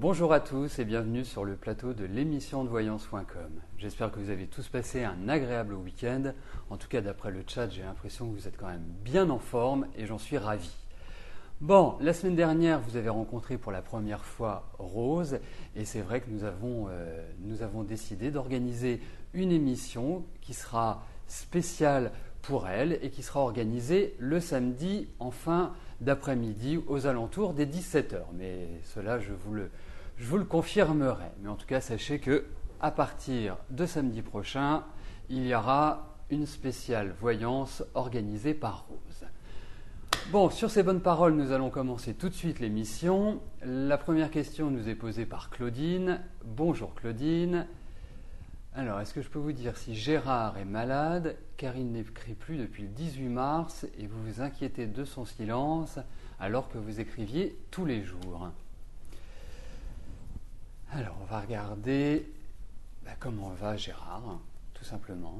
Bonjour à tous et bienvenue sur le plateau de l'émission de voyance.com. J'espère que vous avez tous passé un agréable week-end. En tout cas, d'après le chat, j'ai l'impression que vous êtes quand même bien en forme et j'en suis ravi. Bon, la semaine dernière, vous avez rencontré pour la première fois Rose et c'est vrai que nous avons décidé d'organiser une émission qui sera spéciale pour elle et qui sera organisée le samedi en fin d'après-midi aux alentours des 17h. Mais cela, je vous le confirmerai. Mais en tout cas, sachez que à partir de samedi prochain, il y aura une spéciale voyance organisée par Rose. Bon, sur ces bonnes paroles, nous allons commencer tout de suite l'émission. La première question nous est posée par Claudine. Bonjour Claudine. Alors, est-ce que je peux vous dire si Gérard est malade car il n'écrit plus depuis le 18 mars et vous vous inquiétez de son silence alors que vous écriviez tous les jours? Alors, on va regarder comment va Gérard, tout simplement.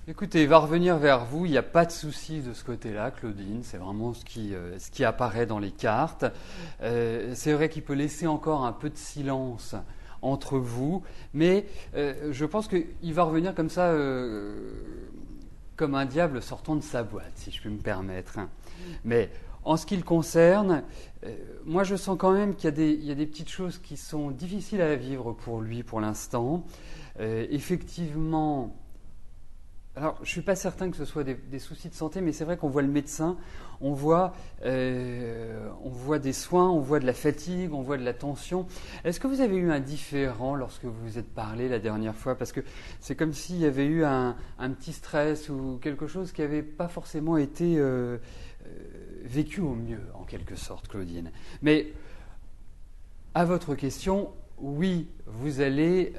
Écoutez, il va revenir vers vous, il n'y a pas de souci de ce côté-là, Claudine, c'est vraiment ce qui apparaît dans les cartes. C'est vrai qu'il peut laisser encore un peu de silence entre vous, mais je pense qu'il va revenir comme ça, comme un diable sortant de sa boîte, si je puis me permettre. Mais en ce qui le concerne, moi je sens quand même qu'il y a des petites choses qui sont difficiles à vivre pour lui pour l'instant. Effectivement, alors, je ne suis pas certain que ce soit des soucis de santé, mais c'est vrai qu'on voit le médecin, on voit des soins, on voit de la fatigue, on voit de la tension. Est-ce que vous avez eu un différent lorsque vous vous êtes parlé la dernière fois? Parce que c'est comme s'il y avait eu un petit stress ou quelque chose qui n'avait pas forcément été vécu au mieux, en quelque sorte, Claudine. Mais à votre question, oui, vous allez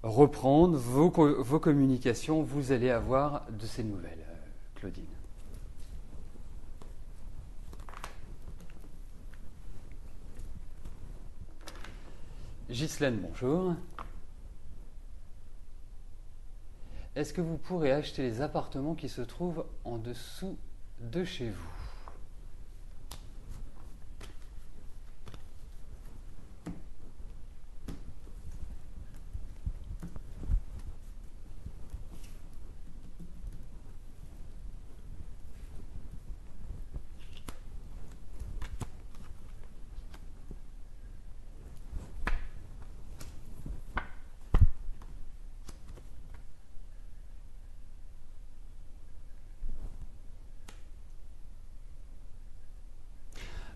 reprendre vos communications, vous allez avoir de ces nouvelles, Claudine. Ghislaine, bonjour. Est-ce que vous pourrez acheter les appartements qui se trouvent en dessous de chez vous?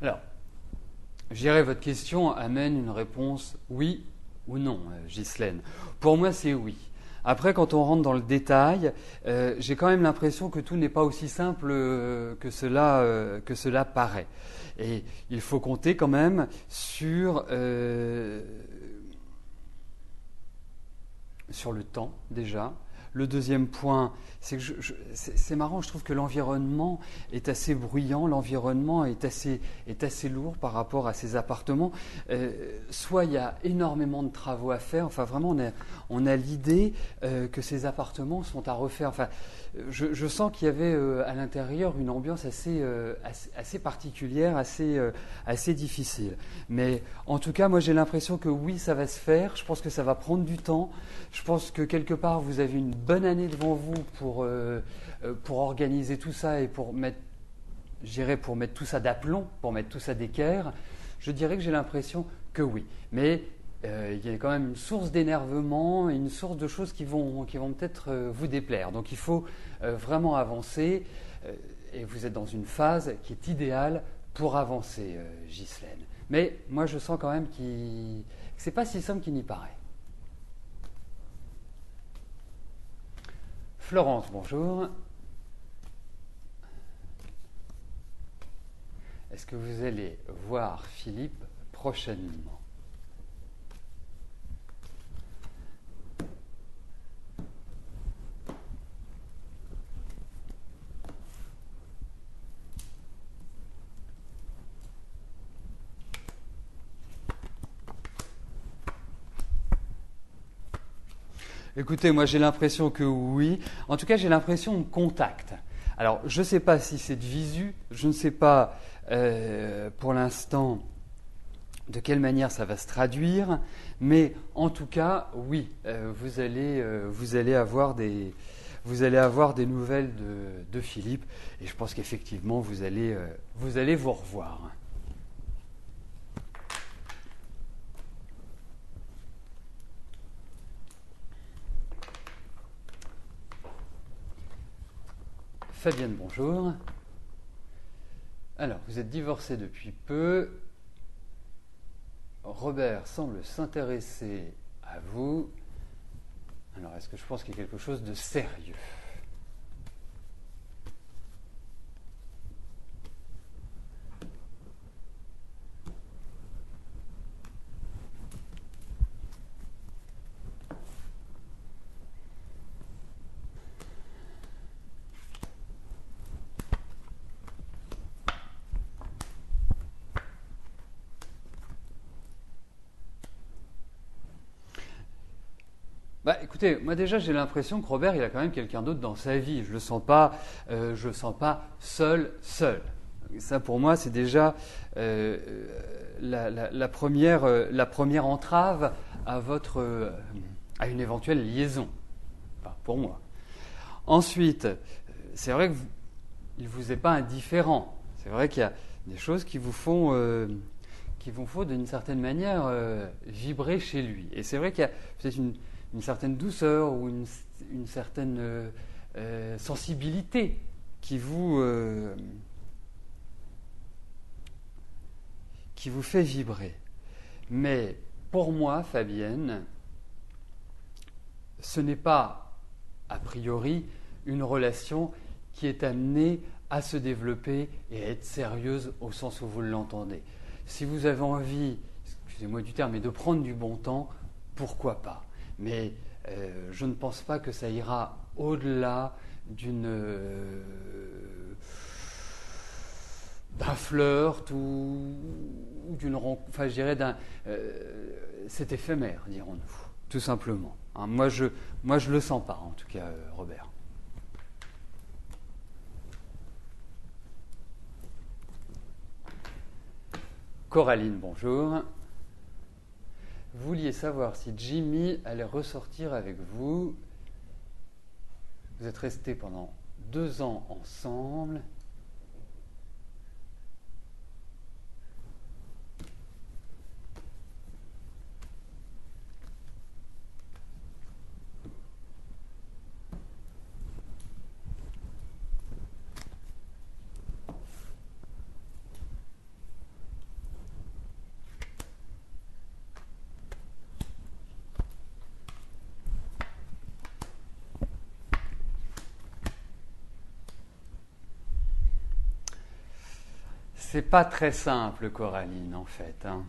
Alors, je dirais votre question amène une réponse oui ou non, Ghislaine. Pour moi, c'est oui. Après, quand on rentre dans le détail, j'ai quand même l'impression que tout n'est pas aussi simple que cela paraît. Et il faut compter quand même sur le temps déjà. Le deuxième point, c'est que c'est marrant, je trouve que l'environnement est assez bruyant, l'environnement est assez lourd par rapport à ces appartements. Soit il y a énormément de travaux à faire, enfin vraiment on a l'idée que ces appartements sont à refaire. Enfin, je sens qu'il y avait à l'intérieur une ambiance assez particulière, assez difficile. Mais en tout cas, moi j'ai l'impression que oui, ça va se faire. Je pense que ça va prendre du temps. Je pense que quelque part, vous avez une bonne année devant vous pour organiser tout ça et pour mettre tout ça d'aplomb, pour mettre tout ça d'équerre. Je dirais que j'ai l'impression que oui. Mais il y a quand même une source d'énervement, une source de choses qui vont peut-être vous déplaire. Donc il faut vraiment avancer et vous êtes dans une phase qui est idéale pour avancer, Ghislaine. Mais moi, je sens quand même que ce n'est pas si simple qu'il n'y paraît. Florence, bonjour. Est-ce que vous allez voir Philippe prochainement? Écoutez, moi j'ai l'impression que oui. En tout cas, j'ai l'impression de contact. Alors, je ne sais pas si c'est de visu, je ne sais pas pour l'instant de quelle manière ça va se traduire, mais en tout cas, oui, vous allez avoir des nouvelles de Philippe, et je pense qu'effectivement, vous allez vous revoir. Fabienne, bonjour. Alors, vous êtes divorcé depuis peu. Robert semble s'intéresser à vous. Alors, est-ce que je pense qu'il y a quelque chose de sérieux? Bah, écoutez, moi déjà j'ai l'impression que Robert il a quand même quelqu'un d'autre dans sa vie. Je le sens pas seul. Ça pour moi c'est déjà la première entrave à à une éventuelle liaison. Enfin, pour moi. Ensuite, c'est vrai que il vous est pas indifférent. C'est vrai qu'il y a des choses qui vous font d'une certaine manière vibrer chez lui. Et c'est vrai qu'il y a peut-être une certaine douceur ou une certaine sensibilité qui qui vous fait vibrer. Mais pour moi, Fabienne, ce n'est pas, a priori, une relation qui est amenée à se développer et à être sérieuse au sens où vous l'entendez. Si vous avez envie, excusez-moi du terme, mais de prendre du bon temps, pourquoi pas? Mais je ne pense pas que ça ira au-delà d'un flirt ou d'une rencontre, enfin je dirais c'est éphémère, dirons-nous, tout simplement. Hein, moi je le sens pas, en tout cas, Robert. Coraline, bonjour. Vous vouliez savoir si Jimmy allait ressortir avec vous. Vous êtes restés pendant 2 ans ensemble. C'est pas très simple, Coraline, en fait. Hein.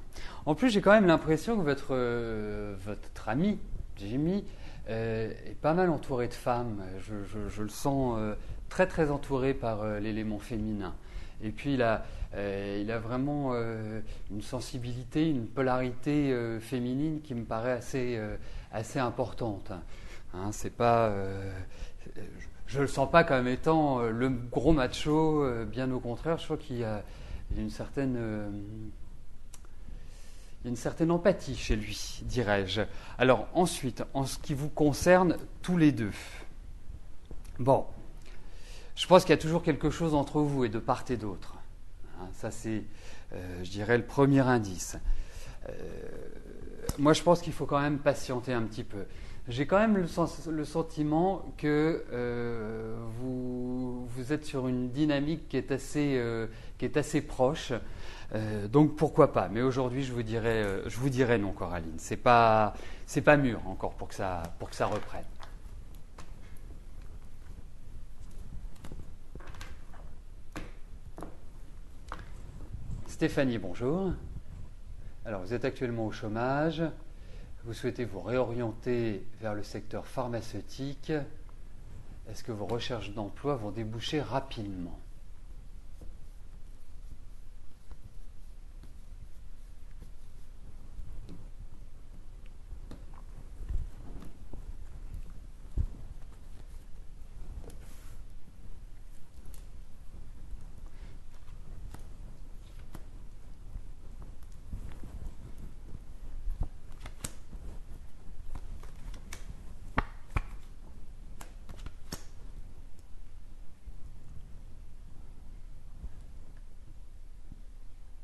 En plus, j'ai quand même l'impression que votre ami, Jimmy, est pas mal entouré de femmes. Je le sens très très entouré par l'élément féminin. Et puis il a vraiment une sensibilité, une polarité féminine qui me paraît assez importante. Hein, c'est pas, je le sens pas comme étant le gros macho, bien au contraire, je crois qu'il y a une certaine empathie chez lui, dirais-je. Alors ensuite, en ce qui vous concerne tous les deux, bon, je pense qu'il y a toujours quelque chose entre vous et de part et d'autre. Hein, ça c'est, je dirais, le premier indice. Moi, je pense qu'il faut quand même patienter un petit peu. J'ai quand même le sentiment que vous êtes sur une dynamique qui est assez proche. Donc pourquoi pas. Mais aujourd'hui, je vous dirais non, Coraline. C'est pas mûr encore pour que ça reprenne. Stéphanie, bonjour. Alors, vous êtes actuellement au chômage. Vous souhaitez vous réorienter vers le secteur pharmaceutique. Est-ce que vos recherches d'emploi vont déboucher rapidement?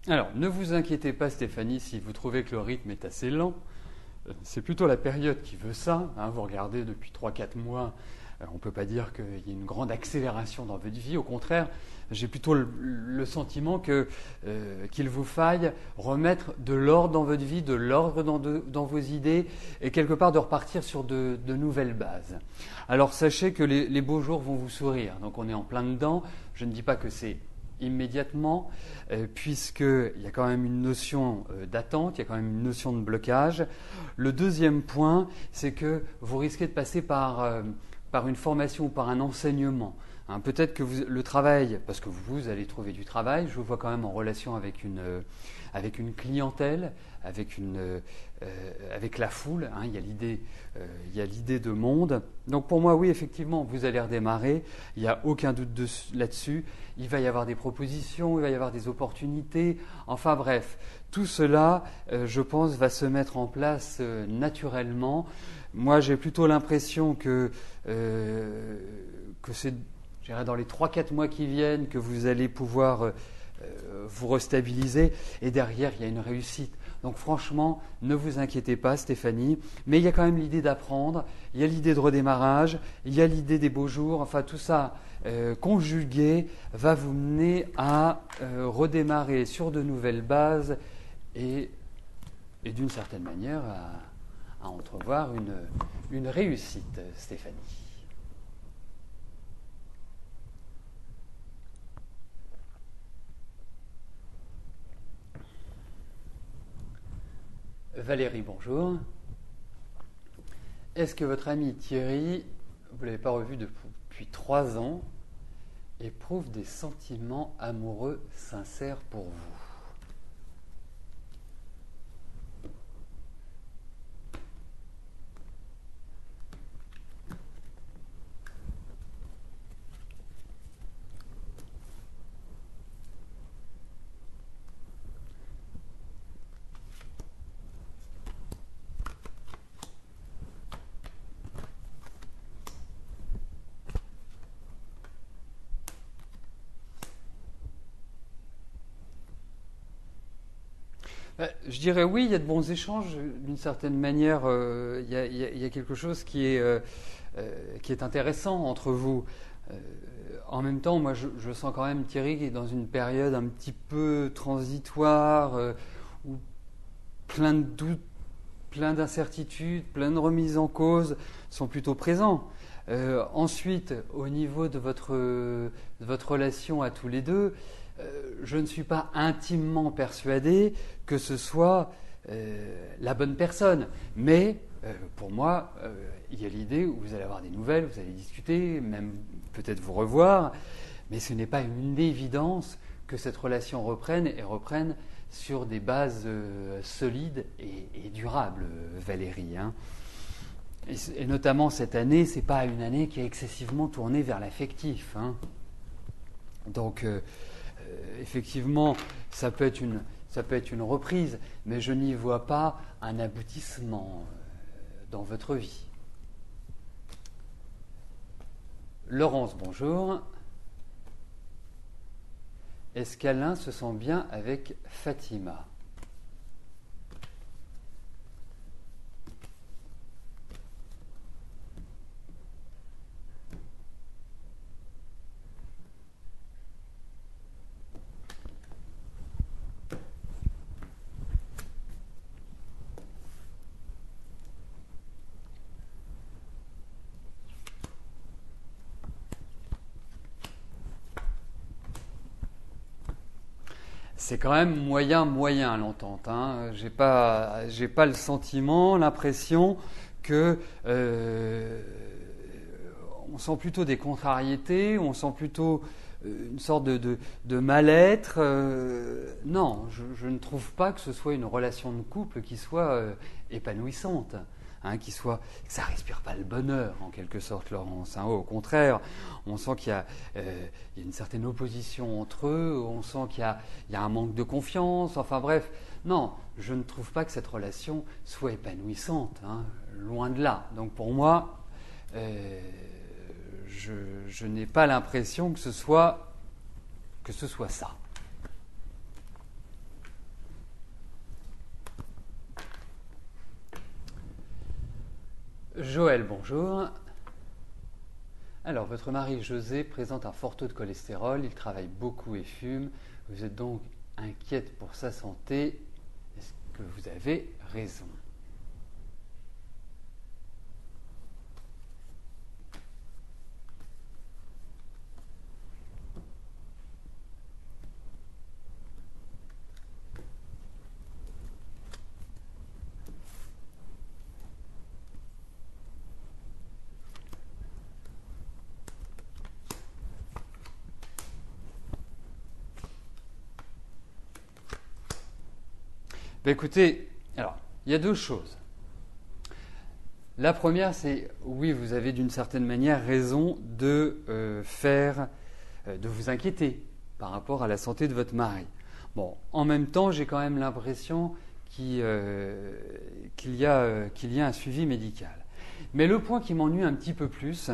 Alors, ne vous inquiétez pas, Stéphanie, si vous trouvez que le rythme est assez lent. C'est plutôt la période qui veut ça. Hein. Vous regardez depuis 3-4 mois, on ne peut pas dire qu'il y ait une grande accélération dans votre vie. Au contraire, j'ai plutôt le sentiment qu'il vous faille remettre de l'ordre dans votre vie, de l'ordre dans vos idées et quelque part de repartir sur de nouvelles bases. Alors sachez que les beaux jours vont vous sourire. Donc on est en plein dedans. Je ne dis pas que c'est immédiatement, puisqu'il y a quand même une notion d'attente, il y a quand même une notion de blocage. Le deuxième point, c'est que vous risquez de passer par une formation ou par un enseignement. Hein, peut-être que le travail, parce que vous allez trouver du travail, je vous vois quand même en relation avec une clientèle, avec la foule, hein, il y a l'idée de monde. Donc pour moi, oui, effectivement, vous allez redémarrer, il n'y a aucun doute là-dessus. Il va y avoir des propositions, il va y avoir des opportunités. Enfin bref, tout cela, je pense, va se mettre en place naturellement. Moi, j'ai plutôt l'impression que c'est, je dirais, dans les 3-4 mois qui viennent que vous allez pouvoir vous restabiliser. Et derrière, il y a une réussite. Donc franchement, ne vous inquiétez pas, Stéphanie. Mais il y a quand même l'idée d'apprendre, il y a l'idée de redémarrage, il y a l'idée des beaux jours. Enfin, tout ça conjugué va vous mener à redémarrer sur de nouvelles bases et d'une certaine manière à entrevoir une réussite, Stéphanie. Valérie, bonjour. Est-ce que votre ami Thierry, vous ne l'avez pas revu depuis 3 ans, éprouve des sentiments amoureux sincères pour vous ? Je dirais oui, il y a de bons échanges. D'une certaine manière, il y a quelque chose qui est intéressant entre vous. En même temps, moi, je sens quand même Thierry qui est dans une période un petit peu transitoire, où plein de doutes, plein d'incertitudes, plein de remises en cause sont plutôt présents. Ensuite, au niveau de votre relation à tous les deux, je ne suis pas intimement persuadé que ce soit la bonne personne. Mais pour moi, il y a l'idée où vous allez avoir des nouvelles, vous allez discuter, même peut-être vous revoir. Mais ce n'est pas une évidence que cette relation reprenne sur des bases solides et durables, Valérie. Hein. Et notamment cette année, ce n'est pas une année qui est excessivement tournée vers l'affectif. Hein. Donc, effectivement, ça peut être une reprise, mais je n'y vois pas un aboutissement dans votre vie. Laurence, bonjour. Est-ce qu'Alain se sent bien avec Fatima ? C'est quand même moyen l'entente. Hein. J'ai pas le sentiment, l'impression que on sent plutôt des contrariétés, on sent plutôt une sorte de mal-être. Non, je ne trouve pas que ce soit une relation de couple qui soit épanouissante. Hein, que ça respire pas le bonheur en quelque sorte, Laurence. Hein. Au contraire, on sent qu'il y a une certaine opposition entre eux, on sent qu'il y a un manque de confiance. Enfin bref, non, je ne trouve pas que cette relation soit épanouissante, hein, loin de là. Donc pour moi, je n'ai pas l'impression que ce soit ça. Joël, bonjour. Alors, votre mari José présente un fort taux de cholestérol, il travaille beaucoup et fume. Vous êtes donc inquiète pour sa santé. Est-ce que vous avez raison? Écoutez, alors, il y a deux choses. La première, c'est oui, vous avez d'une certaine manière raison de de vous inquiéter par rapport à la santé de votre mari. Bon, en même temps, j'ai quand même l'impression qu'il y a un suivi médical. Mais le point qui m'ennuie un petit peu plus,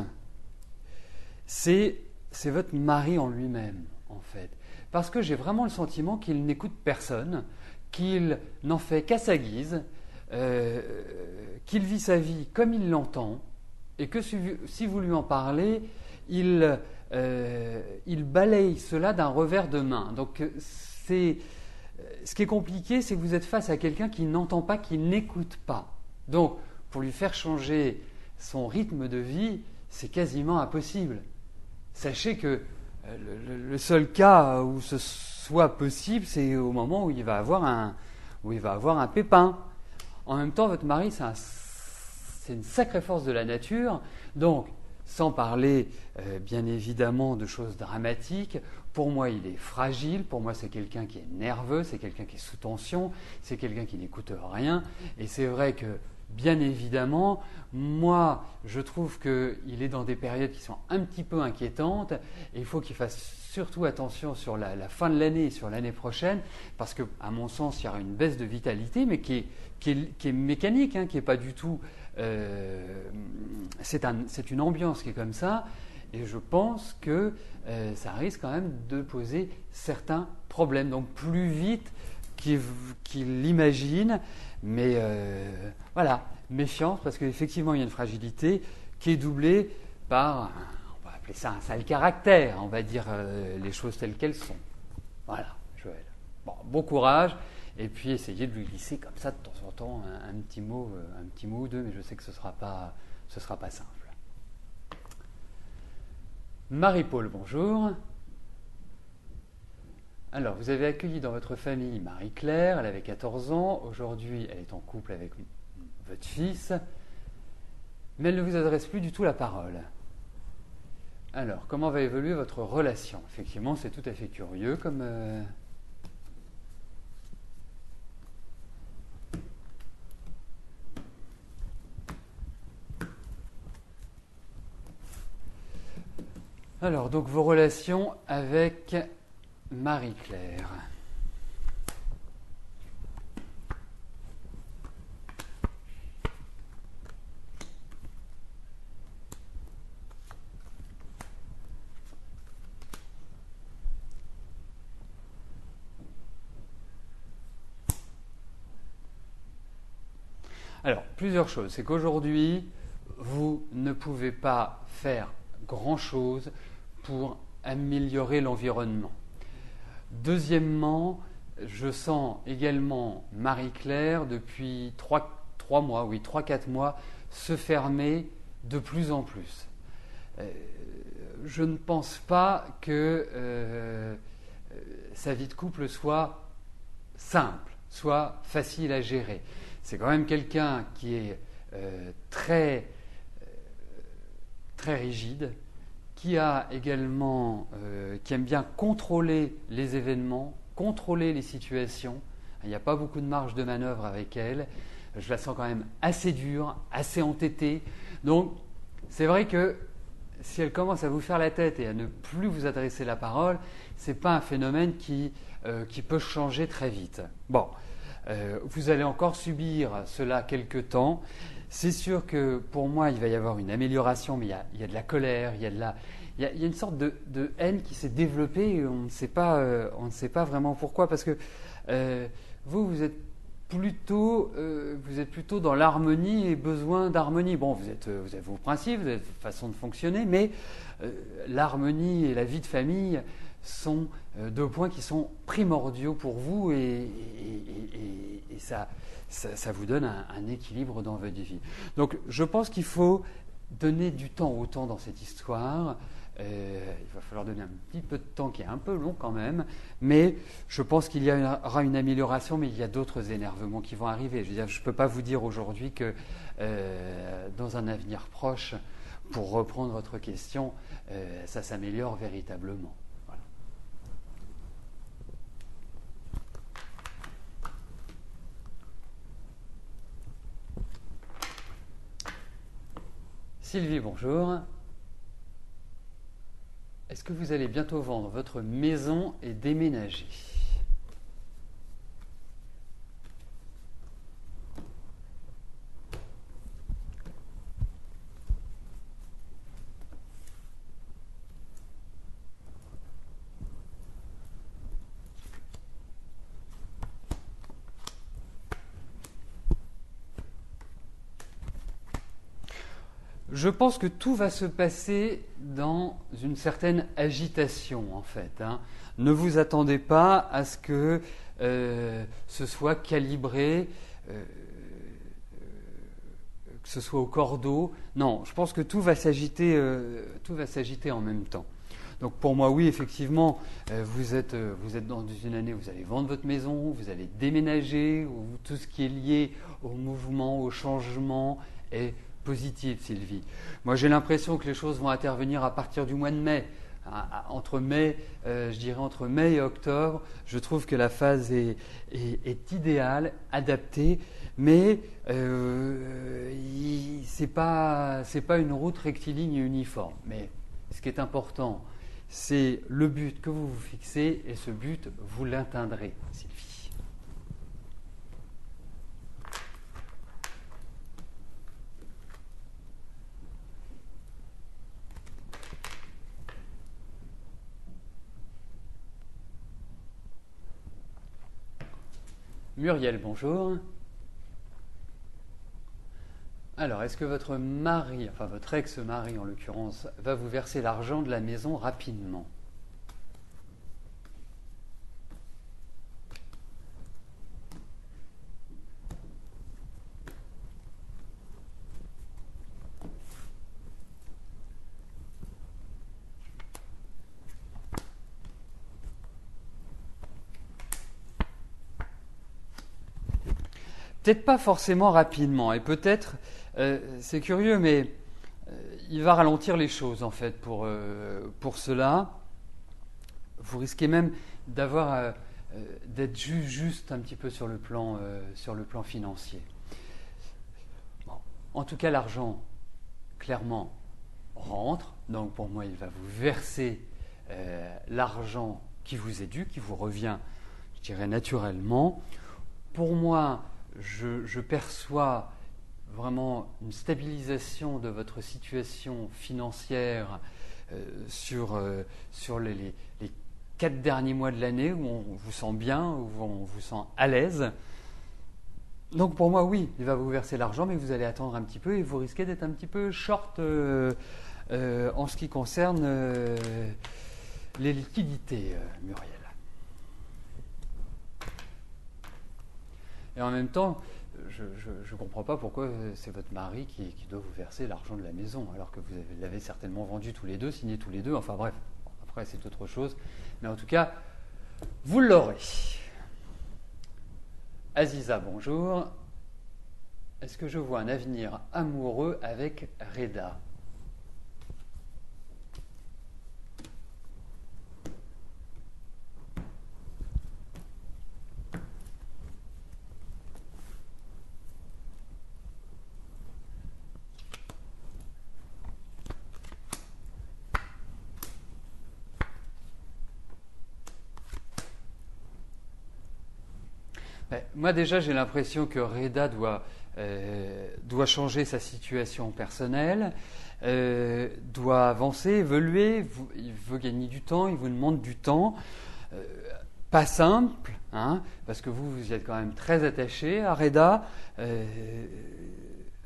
c'est votre mari en lui-même, en fait. Parce que j'ai vraiment le sentiment qu'il n'écoute personne, qu'il n'en fait qu'à sa guise, qu'il vit sa vie comme il l'entend, et que si vous lui en parlez, il balaye cela d'un revers de main. Donc, ce qui est compliqué, c'est que vous êtes face à quelqu'un qui n'entend pas, qui n'écoute pas. Donc, pour lui faire changer son rythme de vie, c'est quasiment impossible. Sachez que le seul cas où ce soit possible, c'est au moment où il va avoir un pépin. En même temps, votre mari, c'est une sacrée force de la nature. Donc, sans parler bien évidemment de choses dramatiques, pour moi, il est fragile. Pour moi, c'est quelqu'un qui est nerveux, c'est quelqu'un qui est sous tension, c'est quelqu'un qui n'écoute rien. Et c'est vrai que, bien évidemment, moi, je trouve qu'il est dans des périodes qui sont un petit peu inquiétantes et il faut qu'il fasse surtout attention sur la fin de l'année et sur l'année prochaine parce qu'à mon sens, il y aura une baisse de vitalité mais qui est mécanique, hein, qui n'est pas du tout… c'est une ambiance qui est comme ça et je pense que ça risque quand même de poser certains problèmes. Donc plus vite qu'il l'imagine, mais voilà, méfiance parce qu'effectivement il y a une fragilité qui est doublée par, on va appeler ça un sale caractère, on va dire les choses telles qu'elles sont. Voilà, Joël. Bon courage et puis essayez de lui glisser comme ça de temps en temps un petit mot ou deux, mais je sais que ce sera pas simple. Marie-Paul, bonjour. Alors, vous avez accueilli dans votre famille Marie-Claire, elle avait 14 ans, aujourd'hui elle est en couple avec votre fils, mais elle ne vous adresse plus du tout la parole. Alors, comment va évoluer votre relation? Effectivement, c'est tout à fait curieux comme… Alors, donc vos relations avec Marie-Claire. Alors, plusieurs choses. C'est qu'aujourd'hui, vous ne pouvez pas faire grand-chose pour améliorer l'environnement. Deuxièmement, je sens également Marie-Claire depuis 3-4 mois, se fermer de plus en plus. Je ne pense pas que sa vie de couple soit simple, soit facile à gérer. C'est quand même quelqu'un qui est très rigide, qui a également, qui aime bien contrôler les événements, contrôler les situations. Il n'y a pas beaucoup de marge de manœuvre avec elle. Je la sens quand même assez dure, assez entêtée. Donc, c'est vrai que si elle commence à vous faire la tête et à ne plus vous adresser la parole, ce n'est pas un phénomène qui peut changer très vite. Bon, vous allez encore subir cela quelque temps. C'est sûr que pour moi, il va y avoir une amélioration, mais il y a de la colère, il y a une sorte de haine qui s'est développée et on ne sait pas vraiment pourquoi. Parce que vous êtes vous êtes plutôt dans l'harmonie et besoin d'harmonie. Bon, vous avez vos principes, vous avez votre façon de fonctionner, mais l'harmonie et la vie de famille sont deux points qui sont primordiaux pour vous et ça vous donne un équilibre dans votre vie. Donc, je pense qu'il faut donner du temps au temps dans cette histoire. Il va falloir donner un petit peu de temps qui est un peu long quand même, mais je pense qu'il y aura une amélioration, mais il y a d'autres énervements qui vont arriver. Je ne peux pas vous dire aujourd'hui que dans un avenir proche, pour reprendre votre question, ça s'améliore véritablement. Voilà. Sylvie, bonjour. Est-ce que vous allez bientôt vendre votre maison et déménager ? Je pense que tout va se passer dans une certaine agitation, en fait. Ne vous attendez pas à ce que ce soit calibré, que ce soit au cordeau. Non, je pense que tout va s'agiter en même temps. Donc pour moi, oui, effectivement, vous êtes dans une année où vous allez vendre votre maison, vous allez déménager, où tout ce qui est lié au mouvement, au changement est positive, Sylvie. Moi, j'ai l'impression que les choses vont intervenir à partir du mois de mai. Entre mai, je dirais entre mai et octobre, je trouve que la phase est idéale, adaptée, mais c'est pas une route rectiligne et uniforme. Mais ce qui est important, c'est le but que vous vous fixez, et ce but, vous l'atteindrez, Sylvie. Muriel, bonjour. Alors, est-ce que votre mari, enfin votre ex-mari en l'occurrence, va vous verser l'argent de la maison rapidement ? Peut-être pas forcément rapidement, et peut-être, c'est curieux, mais il va ralentir les choses en fait pour cela. Vous risquez même d'être juste un petit peu sur le plan financier. Bon. En tout cas, l'argent, clairement, rentre. Donc pour moi, il va vous verser l'argent qui vous est dû, qui vous revient, je dirais, naturellement. Pour moi, je perçois vraiment une stabilisation de votre situation financière sur les 4 derniers mois de l'année où on vous sent bien, où on vous sent à l'aise. Donc pour moi, oui, il va vous verser l'argent, mais vous allez attendre un petit peu et vous risquez d'être un petit peu short en ce qui concerne les liquidités, Muriel. Et en même temps, je ne comprends pas pourquoi c'est votre mari qui doit vous verser l'argent de la maison, alors que vous l'avez certainement vendu tous les deux, signé tous les deux, enfin bref, après c'est autre chose. Mais en tout cas, vous l'aurez. Aziza, bonjour. Est-ce que je vois un avenir amoureux avec Reda ? Moi déjà j'ai l'impression que Reda doit changer sa situation personnelle, doit avancer, évoluer, il veut gagner du temps, il vous demande du temps, pas simple, hein, parce que vous êtes quand même très attaché à Reda.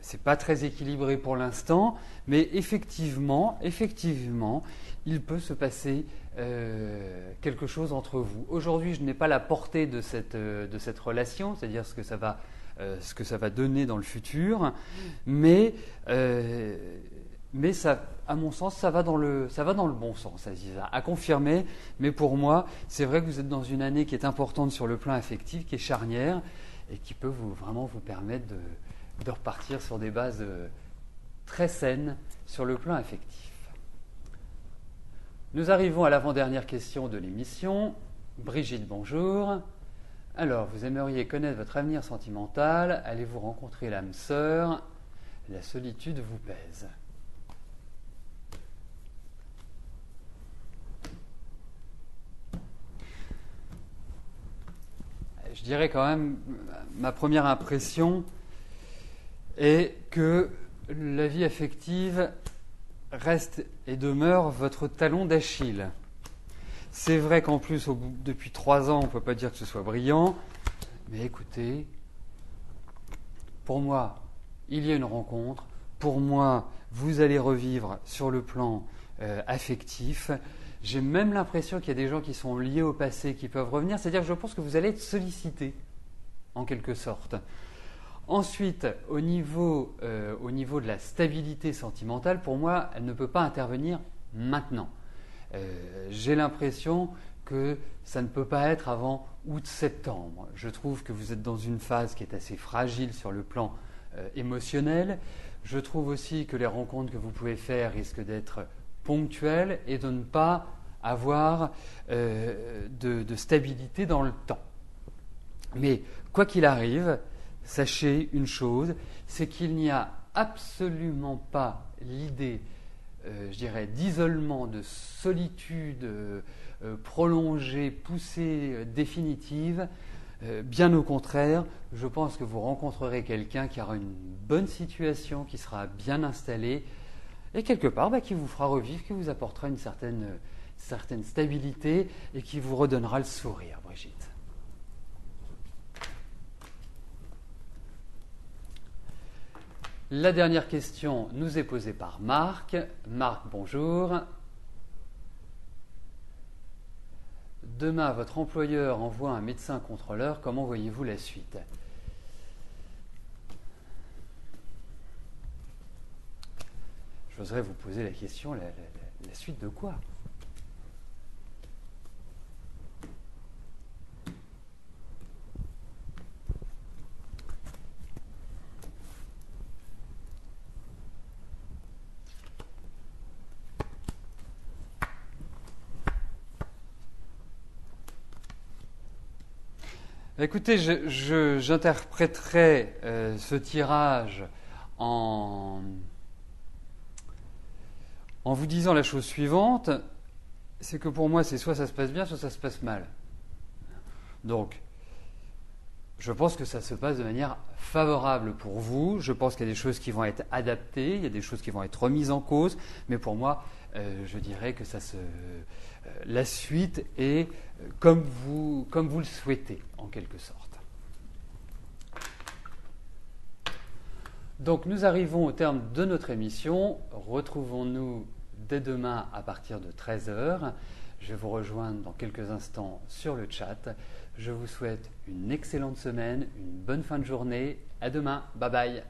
C'est pas très équilibré pour l'instant, mais effectivement, il peut se passer quelque chose entre vous. Aujourd'hui, je n'ai pas la portée de cette relation, c'est-à-dire ce que ça va donner dans le futur, mais ça, à mon sens, ça va dans le bon sens, Aziza, à confirmer. Mais pour moi, c'est vrai que vous êtes dans une année qui est importante sur le plan affectif, qui est charnière, et qui peut vraiment vous permettre de repartir sur des bases très saines sur le plan affectif. Nous arrivons à l'avant-dernière question de l'émission. Brigitte, bonjour. Alors, vous aimeriez connaître votre avenir sentimental. Allez-vous rencontrer l'âme sœur? La solitude vous pèse. Je dirais quand même, ma première impression est que la vie affective reste et demeure votre talon d'Achille. C'est vrai qu'en plus, depuis 3 ans, on ne peut pas dire que ce soit brillant, mais écoutez, pour moi, il y a une rencontre, pour moi, vous allez revivre sur le plan affectif. J'ai même l'impression qu'il y a des gens qui sont liés au passé, qui peuvent revenir, c'est-à-dire que je pense que vous allez être sollicité, en quelque sorte. Ensuite, au niveau de la stabilité sentimentale, pour moi, elle ne peut pas intervenir maintenant. J'ai l'impression que ça ne peut pas être avant août-septembre. Je trouve que vous êtes dans une phase qui est assez fragile sur le plan émotionnel. Je trouve aussi que les rencontres que vous pouvez faire risquent d'être ponctuelles et de ne pas avoir de stabilité dans le temps. Mais quoi qu'il arrive, sachez une chose, c'est qu'il n'y a absolument pas l'idée, je dirais, d'isolement, de solitude prolongée, poussée, définitive. Bien au contraire, je pense que vous rencontrerez quelqu'un qui aura une bonne situation, qui sera bien installé, et quelque part qui vous fera revivre, qui vous apportera une certaine stabilité et qui vous redonnera le sourire, Brigitte. La dernière question nous est posée par Marc. Marc, bonjour. Demain, votre employeur envoie un médecin contrôleur. Comment voyez-vous la suite? J'oserais vous poser la question, la suite de quoi? Écoutez, j'interpréterai ce tirage en vous disant la chose suivante, c'est que pour moi, c'est soit ça se passe bien, soit ça se passe mal. Donc, je pense que ça se passe de manière favorable pour vous. Je pense qu'il y a des choses qui vont être adaptées, il y a des choses qui vont être remises en cause, mais pour moi, je dirais que la suite est comme vous le souhaitez, en quelque sorte. Donc nous arrivons au terme de notre émission. Retrouvons-nous dès demain à partir de 13h. Je vais vous rejoindre dans quelques instants sur le chat. Je vous souhaite une excellente semaine, une bonne fin de journée. À demain. Bye bye.